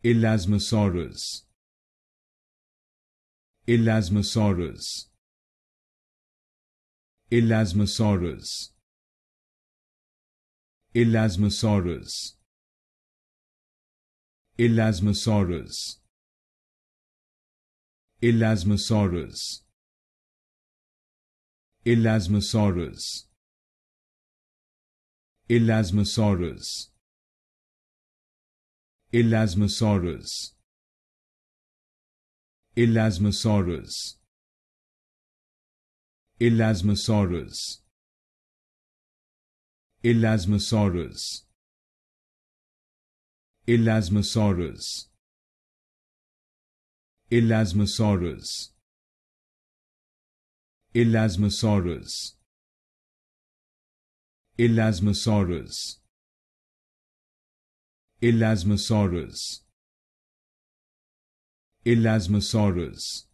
Elasmosaurus, Elasmosaurus, Elasmosaurus, Elasmosaurus, Elasmosaurus, Elasmosaurus, Elasmosaurus, Elasmosaurus, Elasmosaurus, Elasmosaurus, Elasmosaurus, Elasmosaurus, Elasmosaurus, Elasmosaurus, Elasmosaurus, Elasmosaurus, Elasmosaurus, Elasmosaurus,